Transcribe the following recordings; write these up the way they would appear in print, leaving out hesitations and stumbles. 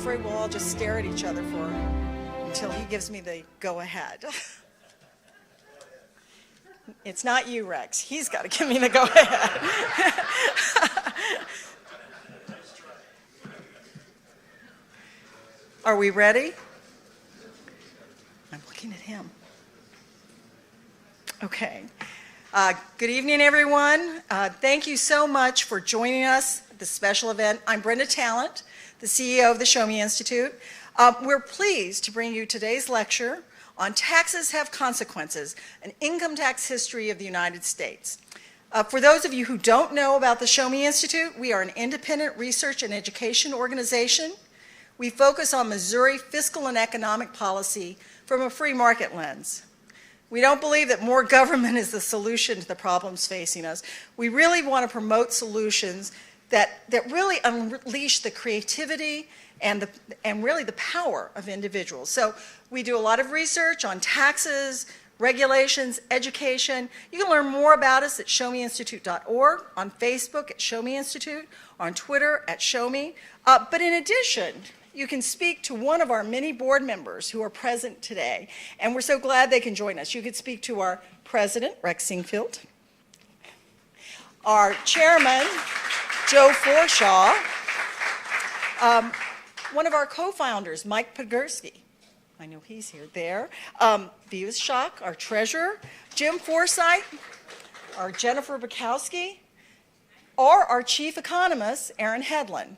afraid we'll all just stare at each other until he gives me the go-ahead. It's not you, Rex. He's got to give me the go-ahead. Are we ready? I'm looking at him. Okay. Good evening, everyone. Thank you so much for joining us at this special event. I'm Brenda Talent, the CEO of the Show Me Institute. We're pleased to bring you today's lecture on Taxes Have Consequences, an income tax history of the United States. For those of you who don't know about the Show Me Institute, we are an independent research and education organization. We focus on Missouri fiscal and economic policy from a free market lens. We don't believe that more government is the solution to the problems facing us. We really want to promote solutions that really unleash the creativity and really the power of individuals. So we do a lot of research on taxes, regulations, education. You can learn more about us at showmeinstitute.org, on Facebook at Show Me Institute, on Twitter at Show Me. But in addition, you can speak to one of our many board members who are present today, and we're so glad they can join us. You could speak to our president, Jeanne Sinquefield, our chairman, Joe Forshaw, one of our co-founders, Mike Podgorski. I know he's here, there. Beavis Schock, our treasurer, Jim Forsythe, our Jennifer Bukowski, or our chief economist, Aaron Hedlund.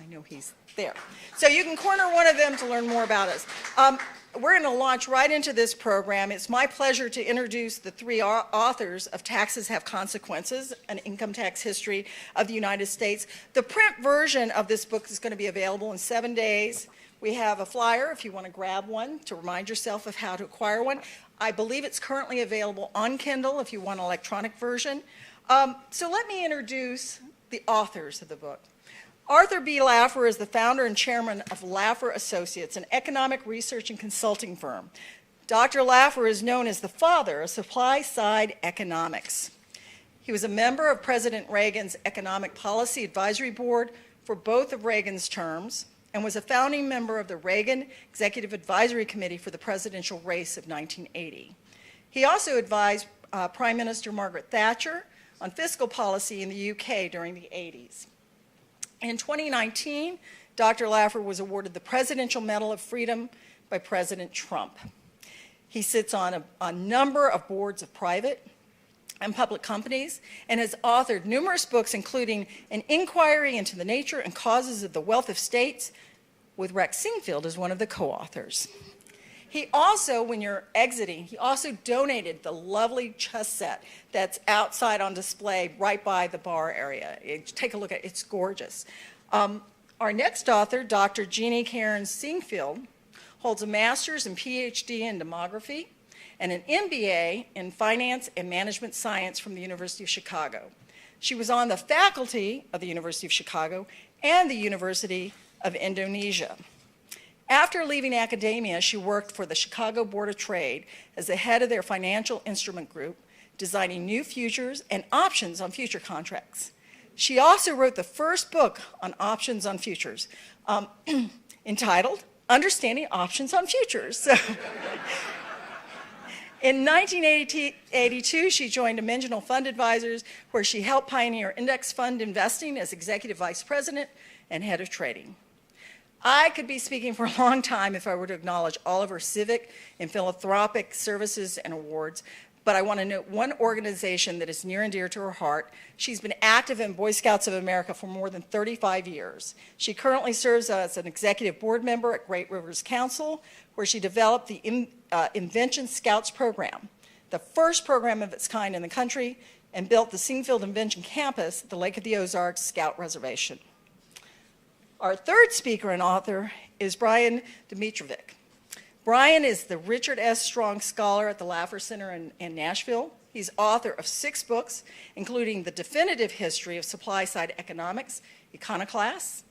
I know he's there. So you can corner one of them to learn more about us. We're going to launch right into this program. It's my pleasure to introduce the three authors of Taxes Have Consequences, an income tax history of the United States. The print version of this book is going to be available in 7 days. We have a flyer if you want to grab one to remind yourself of how to acquire one. I believe it's currently available on Kindle if you want an electronic version. So let me introduce the authors of the book. Arthur B. Laffer is the founder and chairman of Laffer Associates, an economic research and consulting firm. Dr. Laffer is known as the father of supply-side economics. He was a member of President Reagan's Economic Policy Advisory Board for both of Reagan's terms and was a founding member of the Reagan Executive Advisory Committee for the presidential race of 1980. He also advised Prime Minister Margaret Thatcher on fiscal policy in the UK during the 80s. In 2019, Dr. Laffer was awarded the Presidential Medal of Freedom by President Trump. He sits on a number of boards of private and public companies and has authored numerous books, including An Inquiry into the Nature and Causes of the Wealth of States, with Jeanne Sinquefield as one of the co-authors. He also, when you're exiting, he also donated the lovely chess set that's outside on display right by the bar area. Take a look at it, it's gorgeous. Our next author, Dr. Jeanne Sinquefield, holds a master's and PhD in demography and an MBA in finance and management science from the University of Chicago. She was on the faculty of the University of Chicago and the University of Indonesia. After leaving academia, she worked for the Chicago Board of Trade as the head of their financial instrument group, designing new futures and options on future contracts. She also wrote the first book on options on futures, entitled Understanding Options on Futures. In 1982, she joined Dimensional Fund Advisors, where she helped pioneer index fund investing as executive vice president and head of trading. I could be speaking for a long time if I were to acknowledge all of her civic and philanthropic services and awards, but I want to note one organization that is near and dear to her heart. She's been active in Boy Scouts of America for more than 35 years. She currently serves as an executive board member at Great Rivers Council, where she developed the Invention Scouts program, the first program of its kind in the country, and built the Sinquefield Invention Campus at the Lake of the Ozarks Scout Reservation. Our third speaker and author is Brian Domitrovic. Brian is the Richard S. Strong Scholar at the Laffer Center in Nashville. He's author of 6 books, including The Definitive History of Supply-Side Economics, Iconoclasts,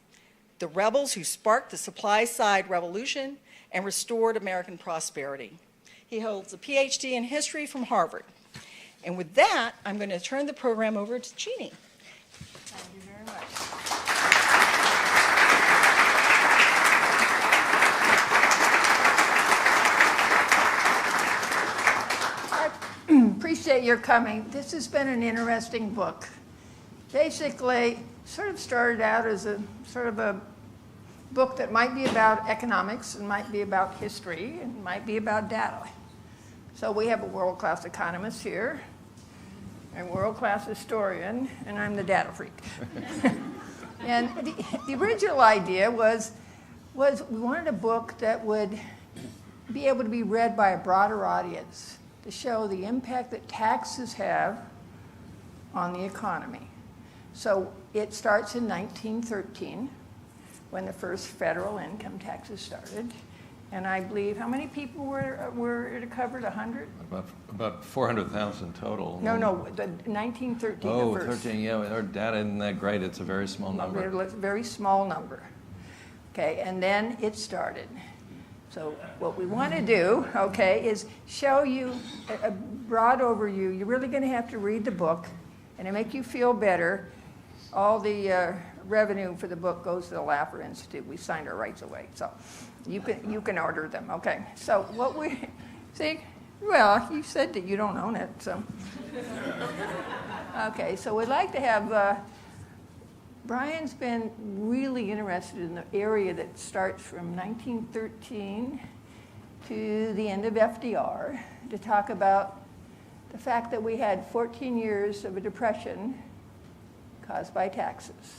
The Rebels Who Sparked the Supply-Side Revolution, and Restored American Prosperity. He holds a PhD in history from Harvard. And with that, I'm going to turn the program over to Jeanne. Thank you very much. appreciate your coming. This has been an interesting book. Basically, sort of started out as a sort of a book that might be about economics and might be about history and might be about data. So we have a world-class economist here, a world-class historian, and I'm the data freak. And the original idea was we wanted a book that would be able to be read by a broader audience to show the impact that taxes have on the economy. So it starts in 1913 when the first federal income taxes started. And I believe, how many people were it covered, 100? About 400,000 total. No, the 1913 Oh, the first. 13, yeah, our data isn't that great. It's a very small number. It's a very small number. Okay, and then it started. So what we want to do, okay, is show you a broad overview. You're really going to have to read the book, and to make you feel better, all the revenue for the book goes to the Laffer Institute. We signed our rights away, so you can order them. Okay, so what we see. Well, you said that you don't own it, so. Okay, so we'd like to have. Brian's been really interested in the area that starts from 1913 to the end of FDR to talk about the fact that we had 14 years of a depression caused by taxes.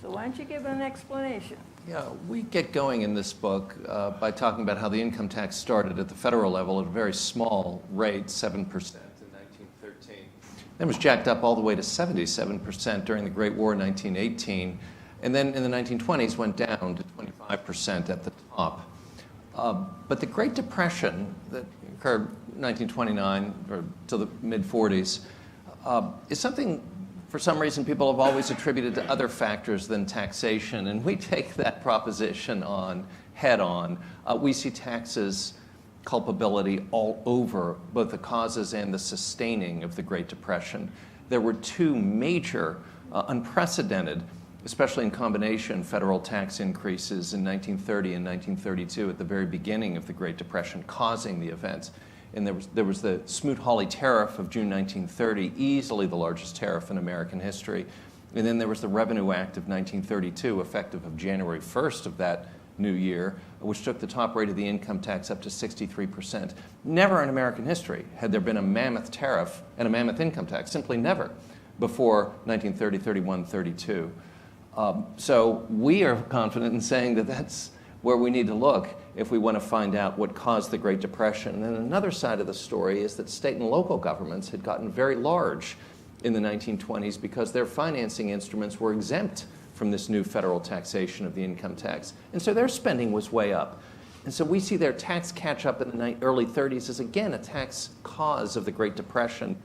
So why don't you give an explanation? Yeah, we get going in this book by talking about how the income tax started at the federal level at a very small rate, 7% in 1913. Then was jacked up all the way to 77% during the Great War in 1918. And then in the 1920s went down to 25% at the top. But the Great Depression that occurred 1929 or to the mid-40s is something, for some reason, people have always attributed to other factors than taxation. And we take that proposition on head on. We see taxes culpability all over both the causes and the sustaining of the Great Depression. There were two major, unprecedented, especially in combination, federal tax increases in 1930 and 1932 at the very beginning of the Great Depression, causing the events. And there was the Smoot-Hawley Tariff of June 1930, easily the largest tariff in American history. And then there was the Revenue Act of 1932, effective of January 1st of that new year, which took the top rate of the income tax up to 63%. Never in American history had there been a mammoth tariff and a mammoth income tax, simply never, before 1930, 31, 32. So we are confident in saying that that's where we need to look if we want to find out what caused the Great Depression. And then another side of the story is that state and local governments had gotten very large in the 1920s because their financing instruments were exempt from this new federal taxation of the income tax. And so their spending was way up. And so we see their tax catch-up in the early 30s as, again, a tax cause of the Great Depression.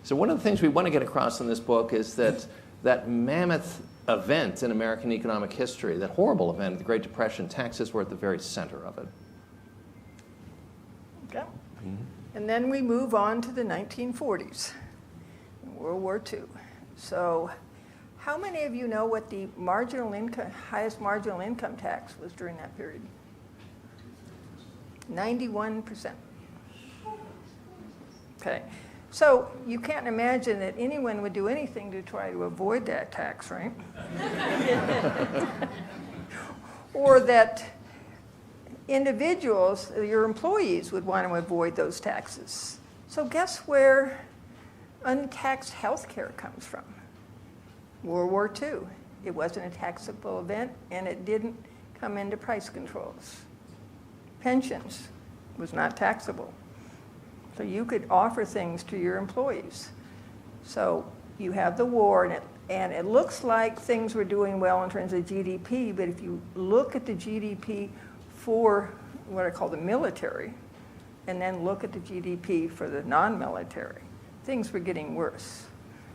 So one of the things we want to get across in this book is that that mammoth event in American economic history, that horrible event of the Great Depression, taxes were at the very center of it. Okay. And then we move on to the 1940s, World War II. So how many of you know what the highest marginal income tax was during that period? 91%. Okay. So you can't imagine that anyone would do anything to try to avoid that tax, right? Or that individuals, your employees, would want to avoid those taxes. So guess where untaxed health care comes from? World War II. It wasn't a taxable event, and it didn't come into price controls. Pensions was not taxable. So you could offer things to your employees. So you have the war, and it looks like things were doing well in terms of GDP, but if you look at the GDP for what I call the military, and then look at the GDP for the non-military, things were getting worse.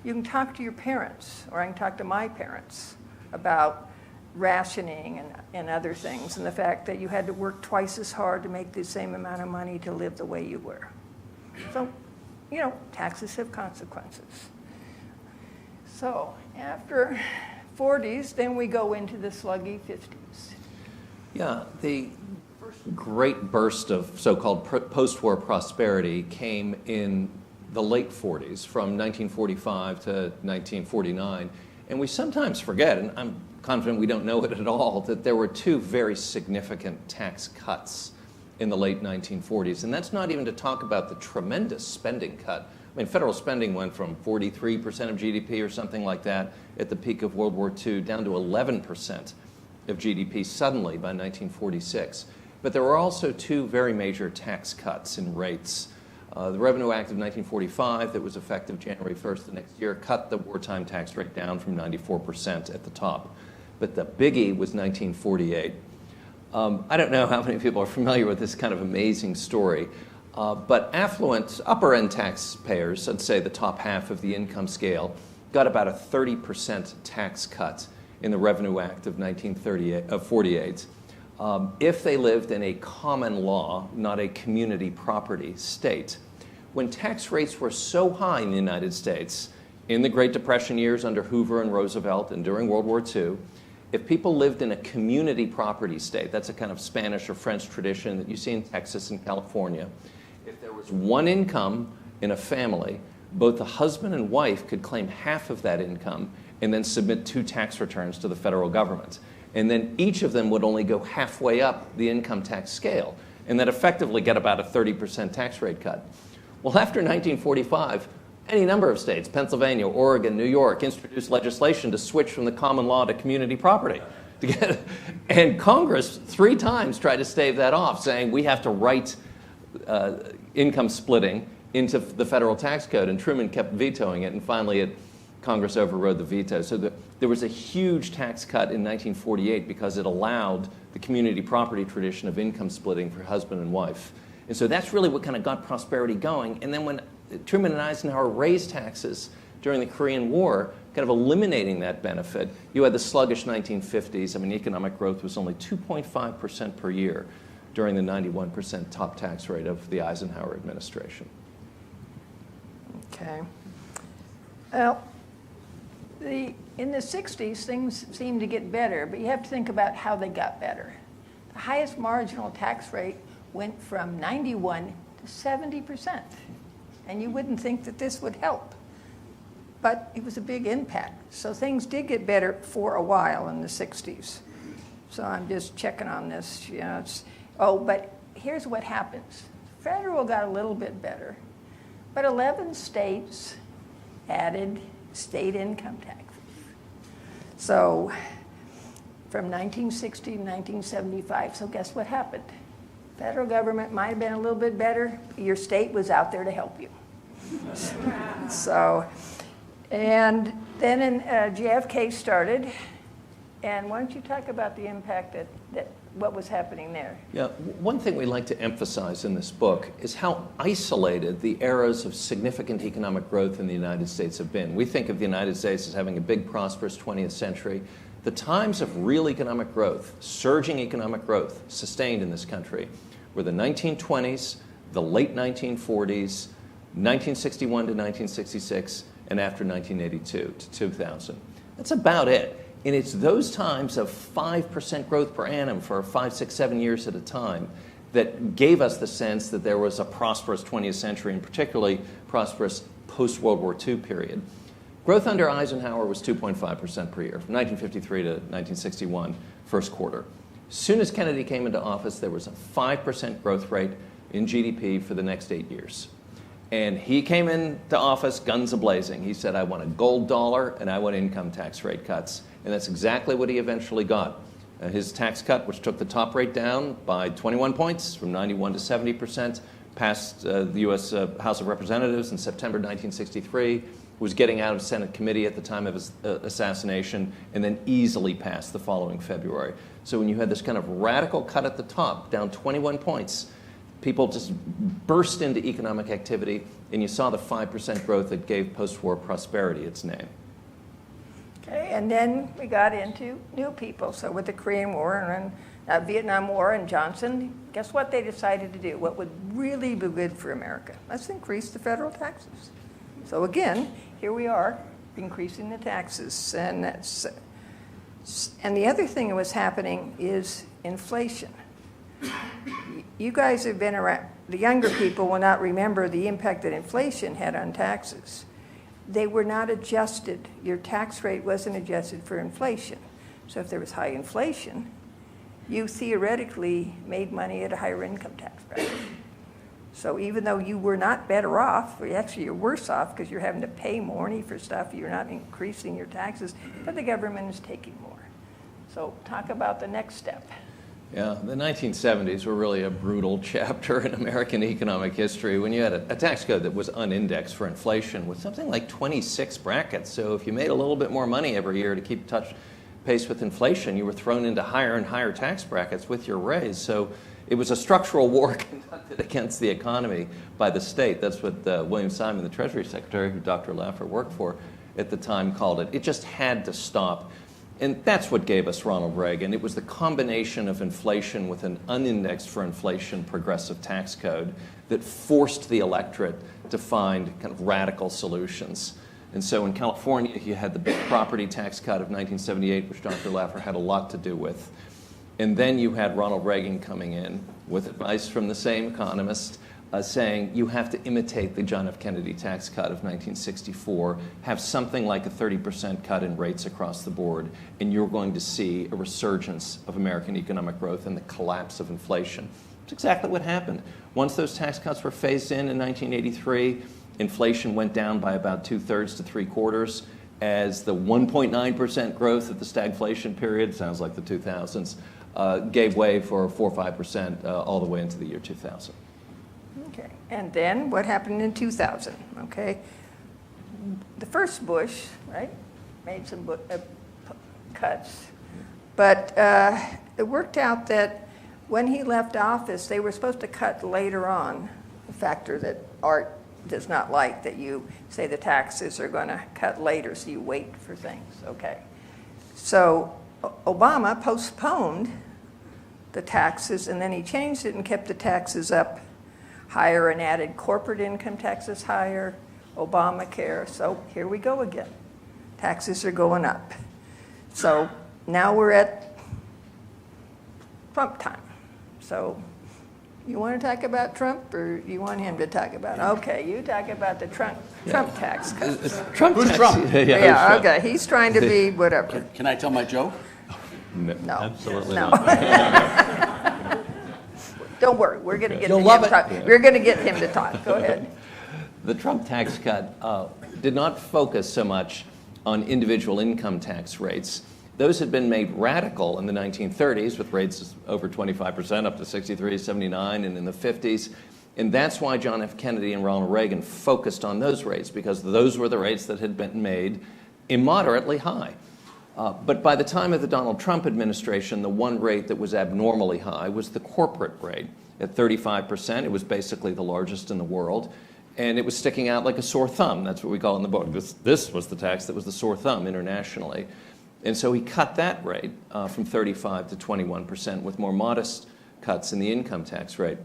You can talk to your parents, or I can talk to my parents about rationing and other things, and the fact that you had to work twice as hard to make the same amount of money to live the way you were. So, taxes have consequences. So after 40s, then we go into the sluggy 50s. Yeah, the first great burst of so-called post-war prosperity came in the late 40s, from 1945 to 1949. And we sometimes forget, and I'm confident we don't know it at all, that there were two very significant tax cuts in the late 1940s. And that's not even to talk about the tremendous spending cut. I mean, federal spending went from 43% of GDP or something like that at the peak of World War II down to 11% of GDP suddenly by 1946. But there were also two very major tax cuts in rates. The Revenue Act of 1945 that was effective January 1st the next year cut the wartime tax rate down from 94% at the top. But the biggie was 1948. I don't know how many people are familiar with this kind of amazing story, but affluent upper-end taxpayers, I'd say the top half of the income scale, got about a 30% tax cut in the Revenue Act of 1948 if they lived in a common law, not a community property state. When tax rates were so high in the United States, in the Great Depression years under Hoover and Roosevelt and during World War II, if people lived in a community property state, that's a kind of Spanish or French tradition that you see in Texas and California, if there was one income in a family, both the husband and wife could claim half of that income and then submit 2 tax returns to the federal government. And then each of them would only go halfway up the income tax scale, and then effectively get about a 30% tax rate cut. Well, after 1945, any number of states, Pennsylvania, Oregon, New York, introduced legislation to switch from the common law to community property. And Congress 3 times tried to stave that off, saying we have to write income splitting into the federal tax code, and Truman kept vetoing it, and finally Congress overrode the veto. So there was a huge tax cut in 1948 because it allowed the community property tradition of income splitting for husband and wife. And so that's really what kind of got prosperity going. And then when Truman and Eisenhower raised taxes during the Korean War, kind of eliminating that benefit, you had the sluggish 1950s. I mean, economic growth was only 2.5% per year during the 91% top tax rate of the Eisenhower administration. Okay. Well, in the 60s, things seemed to get better, but you have to think about how they got better. The highest marginal tax rate went from 91 to 70%. And you wouldn't think that this would help. But it was a big impact. So things did get better for a while in the 60s. So I'm just checking on this. You know, but here's what happens. Federal got a little bit better, but 11 states added state income taxes. So from 1960 to 1975, so guess what happened? Federal government might have been a little bit better. Your state was out there to help you. So, and then JFK started. And why don't you talk about the impact that what was happening there? Yeah, one thing we like to emphasize in this book is how isolated the eras of significant economic growth in the United States have been. We think of the United States as having a big, prosperous 20th century. The times of real economic growth, surging economic growth, sustained in this country were the 1920s, the late 1940s, 1961 to 1966, and after 1982 to 2000. That's about it. And it's those times of 5% growth per annum for 5, 6, 7 years at a time that gave us the sense that there was a prosperous 20th century, and particularly prosperous post-World War II period. Growth under Eisenhower was 2.5% per year from 1953 to 1961, first quarter. As soon as Kennedy came into office, there was a 5% growth rate in GDP for the next 8 years. And he came into office guns a-blazing. He said, I want a gold dollar and I want income tax rate cuts. And that's exactly what he eventually got. His tax cut, which took the top rate down by 21 points from 91 to 70%, passed the U.S. House of Representatives in September 1963, was getting out of Senate committee at the time of his assassination, and then easily passed the following February. So when you had this kind of radical cut at the top, down 21 points, people just burst into economic activity, and you saw the 5% growth that gave post-war prosperity its name. Okay, and then we got into new people. So with the Korean War and Vietnam War and Johnson, guess what they decided to do? What would really be good for America? Let's increase the federal taxes. So again, here we are, increasing the taxes. And the other thing that was happening is inflation. You guys have been around the younger people will not remember the impact that inflation had on taxes. They were not adjusted. Your tax rate wasn't adjusted for inflation. So if there was high inflation, you theoretically made money at a higher income tax bracket. So even though you were not better off, or actually you're worse off because you're having to pay more money for stuff, you're not increasing your taxes, but the government is taking more. So talk about the next step. Yeah, the 1970s were really a brutal chapter in American economic history when you had a tax code that was unindexed for inflation with something like 26 brackets. So if you made a little bit more money every year to keep pace with inflation, you were thrown into higher and higher tax brackets with your raise. So it was a structural war conducted against the economy by the state. That's what William Simon, the Treasury Secretary, who Dr. Laffer worked for at the time, called it. It just had to stop. And that's what gave us Ronald Reagan. It was the combination of inflation with an unindexed for inflation progressive tax code that forced the electorate to find kind of radical solutions. And so in California, you had the big property tax cut of 1978, which Dr. Laffer had a lot to do with. And then you had Ronald Reagan coming in with advice from the same economist saying you have to imitate the John F. Kennedy tax cut of 1964, have something like a 30% cut in rates across the board, and you're going to see a resurgence of American economic growth and the collapse of inflation. It's exactly what happened. Once those tax cuts were phased in 1983, inflation went down by about 2/3 to 3/4 as the 1.9% growth of the stagflation period, sounds like the 2000s, gave way for 4 or 5% all the way into the year 2000. Okay, and then what happened in 2000? Okay, the first Bush, right, made some cuts, but it worked out that when he left office, they were supposed to cut later on, a factor that Art does not like, that you say the taxes are going to cut later, so you wait for things. Okay, so Obama postponed the taxes, and then he changed it and kept the taxes up higher and added corporate income taxes higher, Obamacare. So here we go again. Taxes are going up. So now we're at Trump time. So you want to talk about Trump, or you want him to talk about it? Okay, you talk about the Trump tax cuts. Who's Trump? Yeah, okay, he's trying to be whatever. Can I tell my joke? No. Absolutely No. not. Don't worry, we're going to get You'll him love to it. talk. We're going to get him to talk. Go ahead. The Trump tax cut did not focus so much on individual income tax rates. Those had been made radical in the 1930s with rates over 25% up to 63, 79, and in the 50s. And that's why John F. Kennedy and Ronald Reagan focused on those rates, because those were the rates that had been made immoderately high. But by the time of the Donald Trump administration, the one rate that was abnormally high was the corporate rate. At 35%, it was basically the largest in the world, and it was sticking out like a sore thumb. That's what we call it in the book. This was the tax that was the sore thumb internationally. And so he cut that rate from 35 to 21% with more modest cuts in the income tax rate.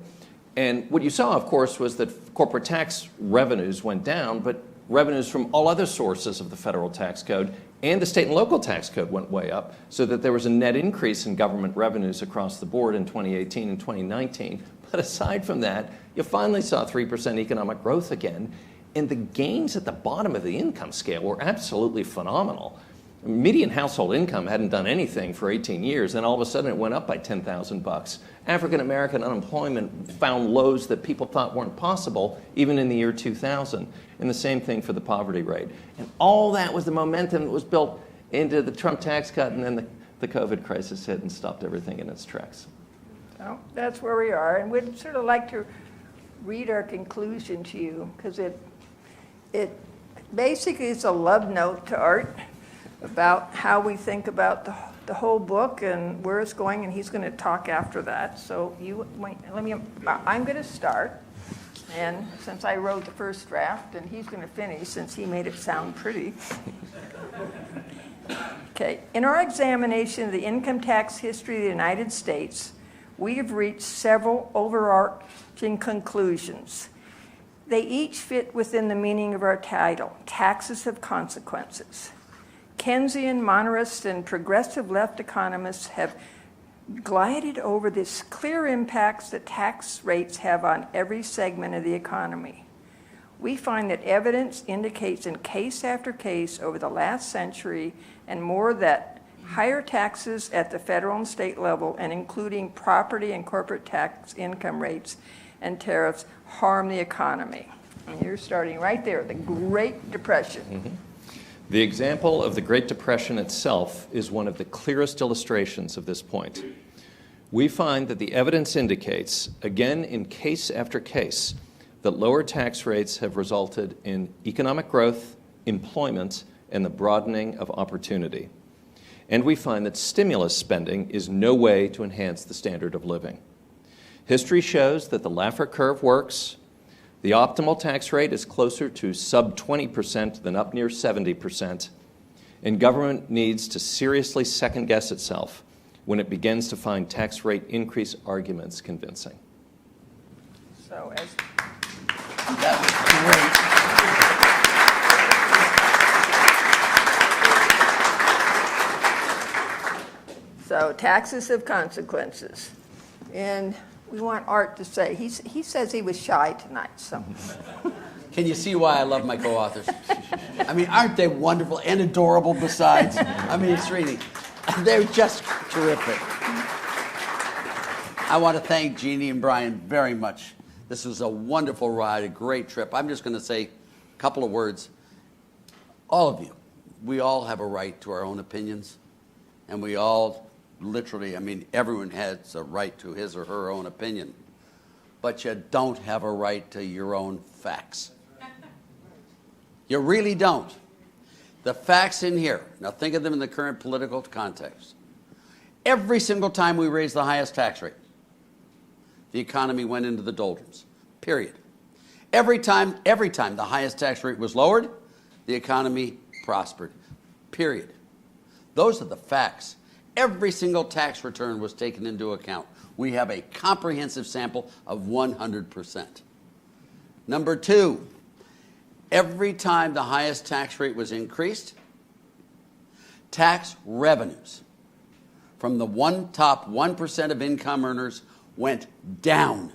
And what you saw, of course, was that corporate tax revenues went down, but revenues from all other sources of the federal tax code and the state and local tax code went way up, so that there was a net increase in government revenues across the board in 2018 and 2019. But aside from that, you finally saw 3% economic growth again, and the gains at the bottom of the income scale were absolutely phenomenal. Median household income hadn't done anything for 18 years, and all of a sudden it went up by $10,000. African American unemployment found lows that people thought weren't possible even in the year 2000, and the same thing for the poverty rate. And all that was the momentum that was built into the Trump tax cut, and then the COVID crisis hit and stopped everything in its tracks. So that's where we are, and we'd sort of like to read our conclusion to you, because it basically is a love note to Art about how we think about the whole book and where it's going, and he's going to talk after that. So I'm going to start, and since I wrote the first draft, and he's going to finish since he made it sound pretty. Okay, in our examination of the income tax history of the United States, we have reached several overarching conclusions. They each fit within the meaning of our title, Taxes Have Consequences. Keynesian, monetarist, and progressive left economists have glided over this clear impacts that tax rates have on every segment of the economy. We find that evidence indicates in case after case over the last century and more that higher taxes at the federal and state level, and including property and corporate tax income rates and tariffs, harm the economy. And you're starting right there, the Great Depression. Mm-hmm. The example of the Great Depression itself is one of the clearest illustrations of this point. We find that the evidence indicates, again in case after case, that lower tax rates have resulted in economic growth, employment, and the broadening of opportunity. And we find that stimulus spending is no way to enhance the standard of living. History shows that the Laffer curve works. The optimal tax rate is closer to sub 20% than up near 70%, and government needs to seriously second-guess itself when it begins to find tax rate increase arguments convincing. So as That was great. So taxes have consequences. And we want Art to say, he says he was shy tonight, so. Can you see why I love my co-authors? I mean, aren't they wonderful and adorable besides? I mean, it's really, they're just terrific. I want to thank Jeannie and Brian very much. This was a wonderful ride, a great trip. I'm just going to say a couple of words. All of you, we all have a right to our own opinions, and we all literally, I mean, everyone has a right to his or her own opinion, but you don't have a right to your own facts. You really don't. The facts in here, now think of them in the current political context. Every single time we raised the highest tax rate, the economy went into the doldrums, period. Every time the highest tax rate was lowered, the economy prospered, period. Those are the facts. Every single tax return was taken into account. We have a comprehensive sample of 100%. Number two, every time the highest tax rate was increased, tax revenues from the top 1% of income earners went down.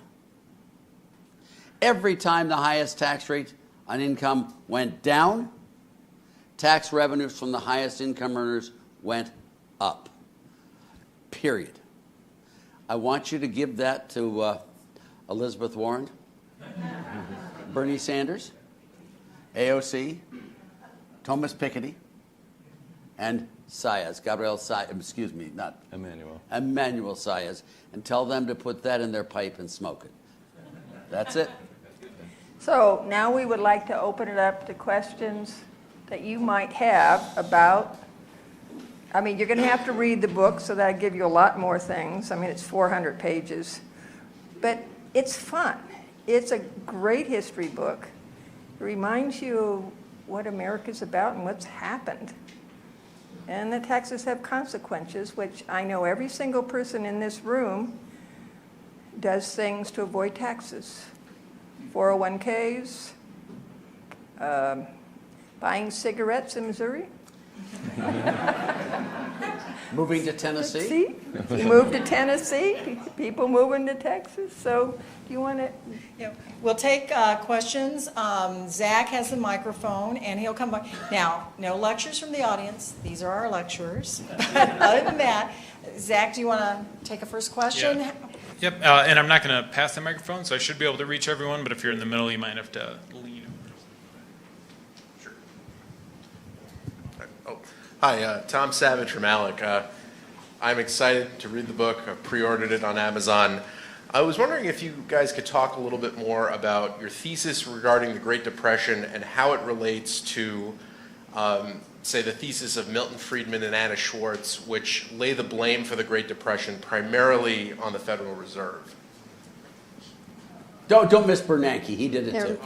Every time the highest tax rate on income went down, tax revenues from the highest income earners went up. Period. I want you to give that to Elizabeth Warren, Bernie Sanders, AOC, Thomas Piketty, and Saez, Gabriel Saez, excuse me, not Emmanuel Saez, and tell them to put that in their pipe and smoke it. That's it. So now we would like to open it up to questions that you might have about, I mean, you're going to have to read the book, so that'll give you a lot more things. I mean, it's 400 pages. But it's fun. It's a great history book. It reminds you of what America's about and what's happened. And the taxes have consequences, which I know every single person in this room does things to avoid taxes. 401ks, buying cigarettes in Missouri. Moving to Tennessee? See? You moved to Tennessee, people moving to Texas. So do you want to? Yeah, we'll take questions. Zach has the microphone, and he'll come by. Now, no lectures from the audience. These are our lecturers. Other than that, Zach, do you want to take a first question? Yeah. Yep, and I'm not going to pass the microphone, so I should be able to reach everyone, but if you're in the middle, you might have to lean over. Sure. Oh, hi, Tom Savage from ALEC. I'm excited to read the book. I've pre-ordered it on Amazon. I was wondering if you guys could talk a little bit more about your thesis regarding the Great Depression and how it relates to, say, the thesis of Milton Friedman and Anna Schwartz, which lay the blame for the Great Depression primarily on the Federal Reserve. Don't miss Bernanke. He did it too.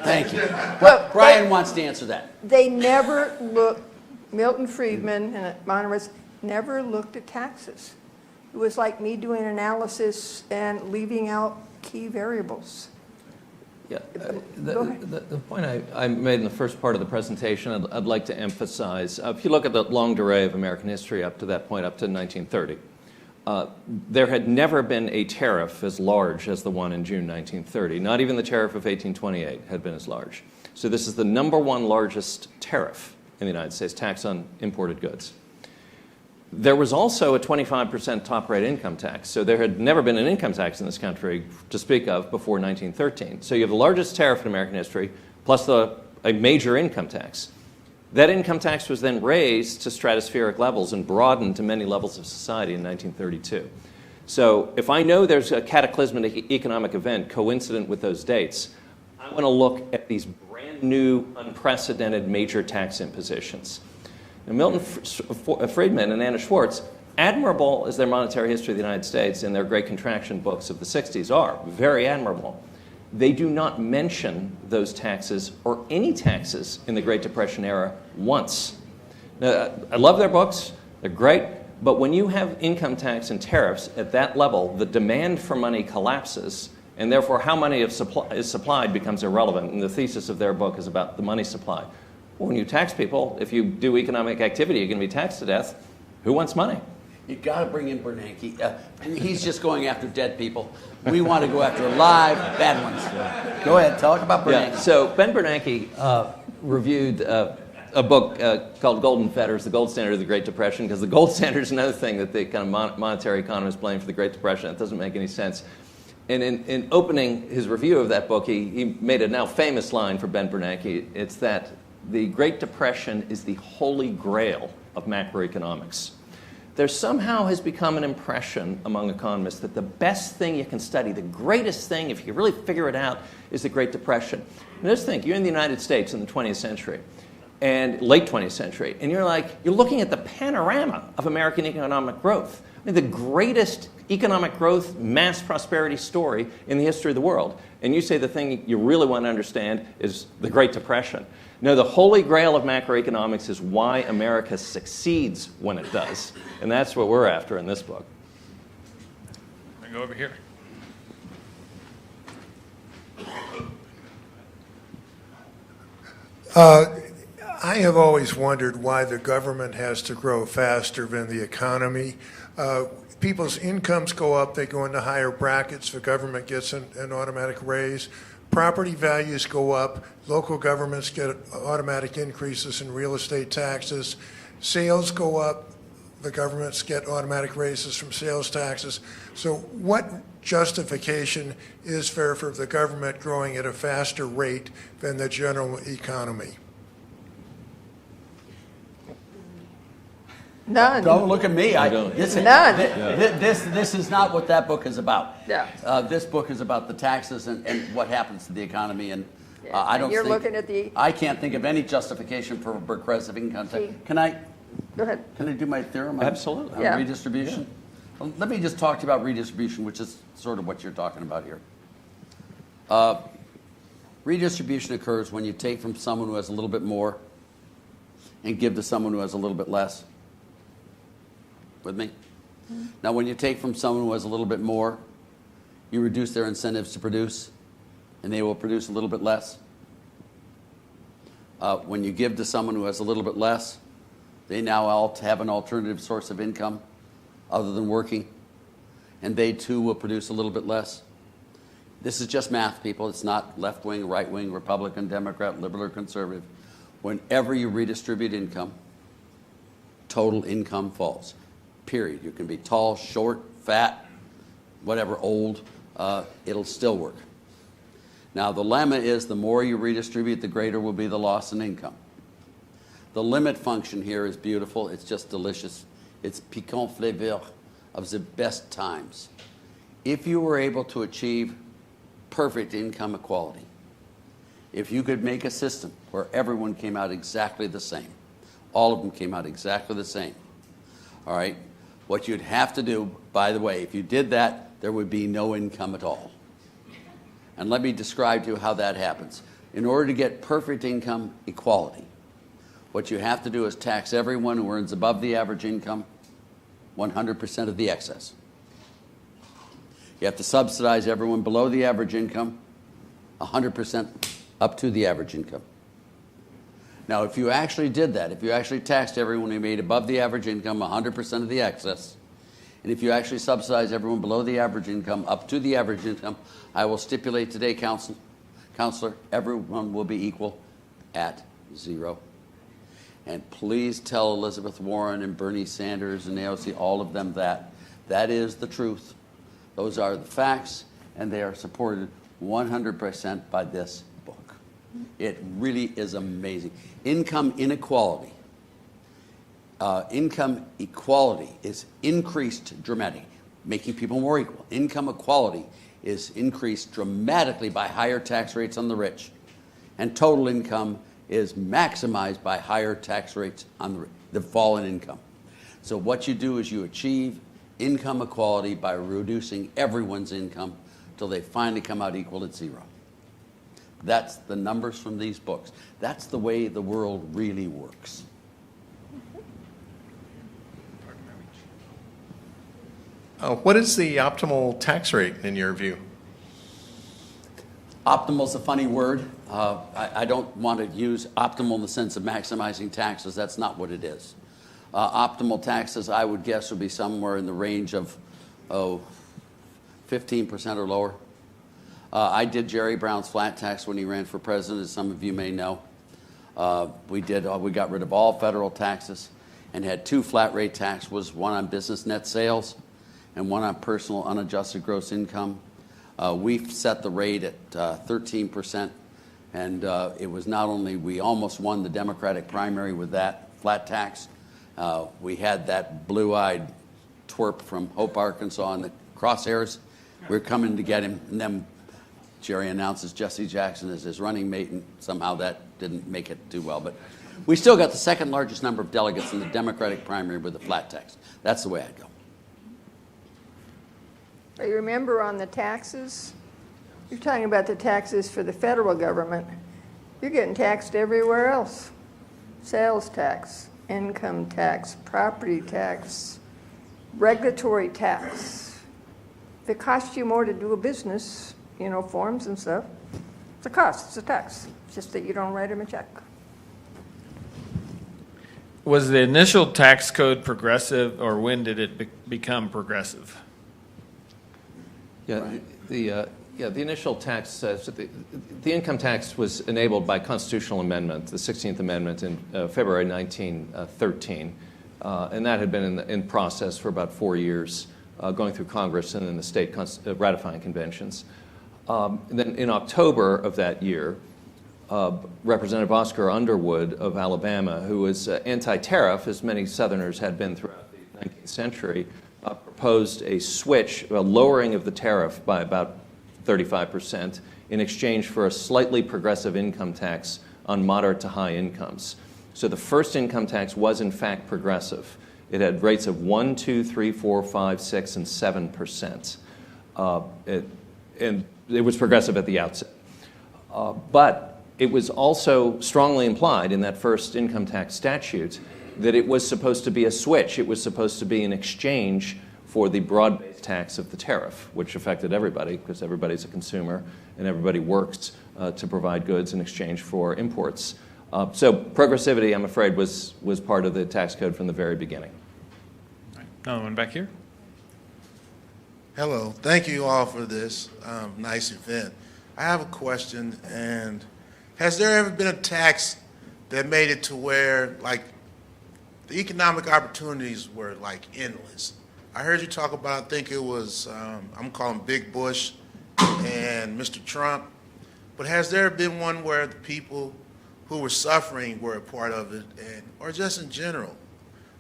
Thank you. Well, Brian wants to answer that. They never looked, Milton Friedman and Monterey never looked at taxes. It was like me doing analysis and leaving out key variables. Yeah, the point I made in the first part of the presentation, I'd like to emphasize, if you look at the longue durée of American history up to that point, up to 1930, there had never been a tariff as large as the one in June 1930. Not even the tariff of 1828 had been as large. So this is the #1 largest tariff in the United States, tax on imported goods. There was also a 25% top rate income tax. So there had never been an income tax in this country to speak of before 1913. So you have the largest tariff in American history, plus a major income tax. That income tax was then raised to stratospheric levels and broadened to many levels of society in 1932. So if I know there's a cataclysmic economic event coincident with those dates, I want to look at these brand new, unprecedented major tax impositions. Now, Milton Friedman and Anna Schwartz, admirable as their monetary history of the United States and their great contraction books of the 60s are, very admirable, they do not mention those taxes or any taxes in the Great Depression era once. Now, I love their books, they're great, but when you have income tax and tariffs at that level, the demand for money collapses, and therefore how money is supplied becomes irrelevant, and the thesis of their book is about the money supply. Well, when you tax people, if you do economic activity, you're going to be taxed to death. Who wants money? You got to bring in Bernanke. He's just going after dead people. We want to go after live bad ones. Go ahead, talk about Bernanke. Yeah, so Ben Bernanke reviewed a book called Golden Fetters, the gold standard of the Great Depression, because the gold standard is another thing that the kind of monetary economists blame for the Great Depression. It doesn't make any sense. And in opening his review of that book, he made a now famous line for Ben Bernanke. It's that the Great Depression is the holy grail of macroeconomics. There somehow has become an impression among economists that the best thing you can study, the greatest thing, if you really figure it out, is the Great Depression. And just think, you're in the United States in the 20th century, and late 20th century, and you're looking at the panorama of American economic growth. I mean, the greatest economic growth, mass prosperity story in the history of the world. And you say the thing you really want to understand is the Great Depression. No, the holy grail of macroeconomics is why America succeeds when it does. And that's what we're after in this book. I go over here. I have always wondered why the government has to grow faster than the economy. People's incomes go up, they go into higher brackets, the government gets an automatic raise. Property values go up, local governments get automatic increases in real estate taxes. Sales go up, the governments get automatic raises from sales taxes. So what justification is there for the government growing at a faster rate than the general economy? None. Don't look at me. This is not what that book is about. Yeah. This book is about the taxes and what happens to the economy. And Yeah, I don't and you're think, looking at the- I can't think of any justification for progressive income tax. Can I Go ahead. do my theorem on, Absolutely. on Yeah. redistribution? Well, let me just talk to you about redistribution, which is sort of what you're talking about here. Redistribution occurs when you take from someone who has a little bit more and give to someone who has a little bit less. With me? Now, when you take from someone who has a little bit more, you reduce their incentives to produce, and they will produce a little bit less. When you give to someone who has a little bit less, they now all have an alternative source of income other than working, and they too will produce a little bit less. This is just math, people. It's not left-wing, right-wing, Republican, Democrat, liberal, or conservative. Whenever you redistribute income, total income falls. Period. You can be tall, short, fat, whatever, old, it'll still work. Now, the lemma is the more you redistribute, the greater will be the loss in income. The limit function here is beautiful. It's just delicious. It's piquant flavor of the best times. If you were able to achieve perfect income equality, if you could make a system where everyone came out exactly the same, all of them came out exactly the same, all right, what you'd have to do, by the way, if you did that, there would be no income at all. And let me describe to you how that happens. In order to get perfect income equality, what you have to do is tax everyone who earns above the average income 100% of the excess. You have to subsidize everyone below the average income 100% up to the average income. Now, if you actually did that, if you actually taxed everyone who made above the average income 100% of the excess, And if you actually subsidize everyone below the average income up to the average income, I will stipulate today, Counselor, everyone will be equal at zero. And please tell Elizabeth Warren and Bernie Sanders and AOC, all of them, that that is the truth. Those are the facts, and they are supported 100% by this book. It really is amazing. Income inequality. Income equality is increased dramatically, making people more equal. Income equality is increased dramatically by higher tax rates on the rich, and total income is maximized by higher tax rates on the fall in income. So what you do is you achieve income equality by reducing everyone's income till they finally come out equal at zero. That's the numbers from these books. That's the way the world really works. What is the optimal tax rate in your view? Optimal is a funny word. I don't want to use optimal in the sense of maximizing taxes. That's not what it is. Optimal taxes, I would guess, would be somewhere in the range of 15% or lower. I did Jerry Brown's flat tax when he ran for president, as some of you may know. We got rid of all federal taxes and had two flat rate taxes, one on business net sales and one on personal unadjusted gross income. We set the rate at 13%, and it was not only, we almost won the Democratic primary with that flat tax. We had that blue-eyed twerp from Hope, Arkansas in the crosshairs. We were coming to get him, and then Jerry announces Jesse Jackson as his running mate, and somehow that didn't make it too well. But we still got the second largest number of delegates in the Democratic primary with the flat tax. That's the way I'd go. You remember on the taxes, you're talking about the taxes for the federal government. You're getting taxed everywhere else. Sales tax, income tax, property tax, regulatory tax. If it costs you more to do a business, forms and stuff, it's a cost, it's a tax. It's just that you don't write them a check. Was the initial tax code progressive, or when did it become progressive? Yeah, the initial tax says that the income tax was enabled by constitutional amendment, the 16th Amendment in February 1913, and that had been in process for about 4 years, going through Congress and then the state ratifying conventions. Then in October of that year, Representative Oscar Underwood of Alabama, who was anti-tariff, as many Southerners had been throughout the 19th century, proposed a switch, a lowering of the tariff by about 35% in exchange for a slightly progressive income tax on moderate to high incomes. So the first income tax was in fact progressive. It had rates of 1, 2, 3, 4, 5, 6, and 7%. And it was progressive at the outset. But it was also strongly implied in that first income tax statute that it was supposed to be a switch. It was supposed to be an exchange for the broad-based tax of the tariff, which affected everybody because everybody's a consumer and everybody works to provide goods in exchange for imports. So progressivity, I'm afraid, was part of the tax code from the very beginning. All right. Another one back here. Hello. Thank you all for this nice event. I have a question, and has there ever been a tax that made it to where, the economic opportunities were, endless? I heard you talk about, I think it was, I'm calling Big Bush and Mr. Trump, but has there been one where the people who were suffering were a part of it, or just in general?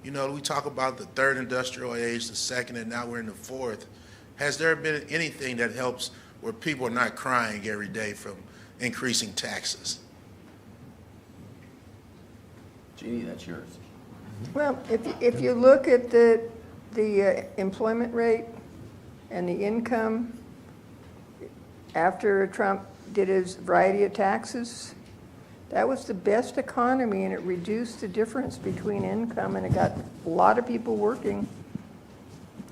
We talk about the third industrial age, the second, and now we're in the fourth. Has there been anything that helps where people are not crying every day from increasing taxes? Jeannie, that's yours. Well, if you look at the employment rate and the income after Trump did his variety of taxes, that was the best economy, and it reduced the difference between income, and it got a lot of people working.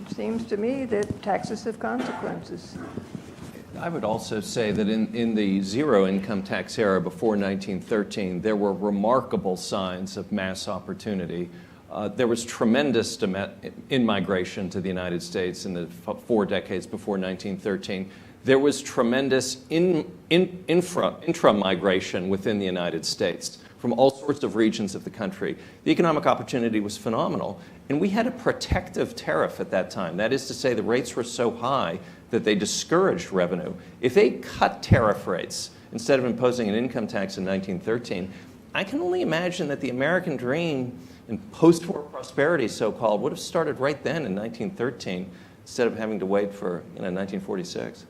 It seems to me that taxes have consequences. I would also say that in the zero income tax era before 1913, there were remarkable signs of mass opportunity. There was tremendous in-migration to the United States in the 4 decades before 1913. There was tremendous intra-migration within the United States from all sorts of regions of the country. The economic opportunity was phenomenal, and we had a protective tariff at that time. That is to say, the rates were so high that they discouraged revenue. If they cut tariff rates instead of imposing an income tax in 1913, I can only imagine that the American dream and post-war prosperity, so-called, would have started right then in 1913 instead of having to wait for 1946.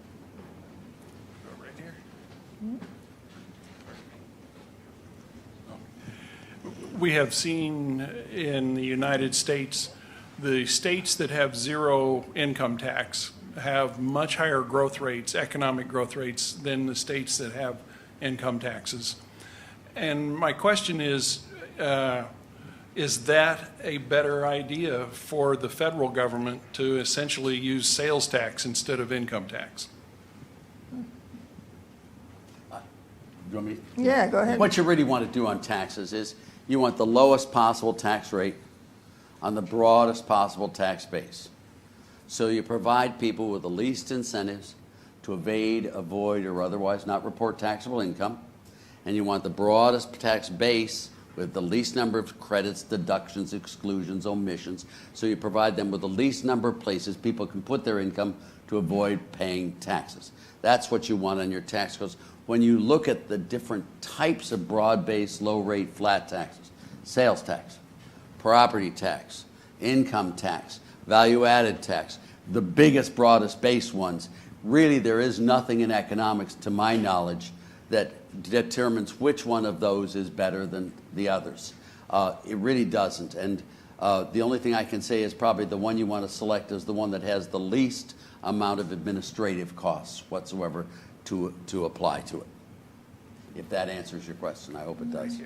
Right here. We have seen in the United States, the states that have zero income tax have much higher growth rates, economic growth rates, than the states that have income taxes. And my question is that a better idea for the federal government to essentially use sales tax instead of income tax? You want me? Yeah, go ahead. What you really want to do on taxes is you want the lowest possible tax rate on the broadest possible tax base. So you provide people with the least incentives to evade, avoid, or otherwise not report taxable income. And you want the broadest tax base with the least number of credits, deductions, exclusions, omissions. So you provide them with the least number of places people can put their income to avoid paying taxes. That's what you want on your tax codes. When you look at the different types of broad-based, low-rate, flat taxes, sales tax, property tax, income tax, value-added tax, the biggest, broadest base ones, really there is nothing in economics, to my knowledge, that determines which one of those is better than the others. It really doesn't. And the only thing I can say is probably the one you want to select is the one that has the least amount of administrative costs whatsoever to apply to it. If that answers your question, I hope it does.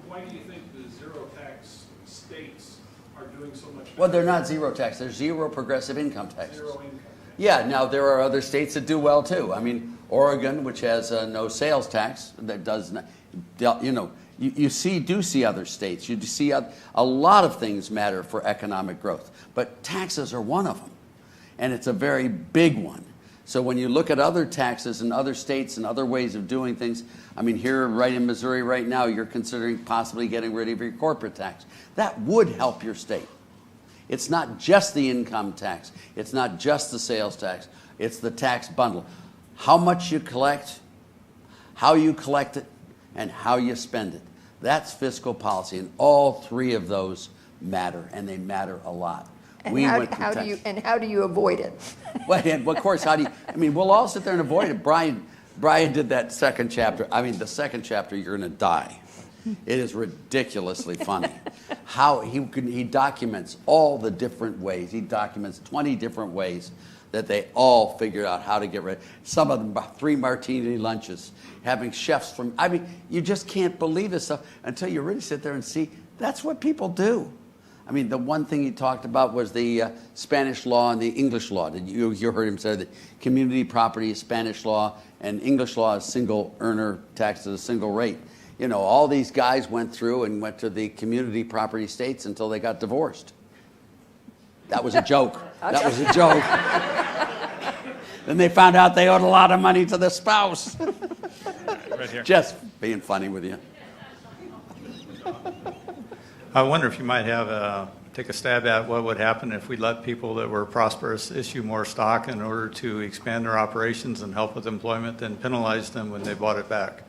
Why do you think the zero tax states are doing so much better? Well, they're not zero tax. They're zero progressive income taxes. Zero income tax. Yeah, now there are other states that do well too. I mean, Oregon, which has no sales tax, that does not, you do see other states. You see a lot of things matter for economic growth, but taxes are one of them, and it's a very big one. So when you look at other taxes in other states and other ways of doing things, I mean, here right in Missouri right now, you're considering possibly getting rid of your corporate tax. That would help your state. It's not just the income tax. It's not just the sales tax. It's the tax bundle. How much you collect, how you collect it, and how you spend it. That's fiscal policy, and all three of those matter, and they matter a lot. And how do you avoid it? Well, and of course, how do you? I mean, we'll all sit there and avoid it. Brian did that second chapter. I mean, the second chapter, you're going to die. It is ridiculously funny. How he documents all the different ways. He documents 20 different ways that they all figured out how to get rid. Some of them 3 martini lunches, having chefs from. I mean, you just can't believe this stuff until you really sit there and see that's what people do. I mean, the one thing he talked about was the Spanish law and the English law. Did you heard him say that community property is Spanish law and English law is single earner tax at a single rate. You know, all these guys went through and went to the community property states until they got divorced. That was a joke. That was a joke. Then they found out they owed a lot of money to the spouse. Right here. Just being funny with you. I wonder if you might take a stab at what would happen if we let people that were prosperous issue more stock in order to expand their operations and help with employment, then penalize them when they bought it back.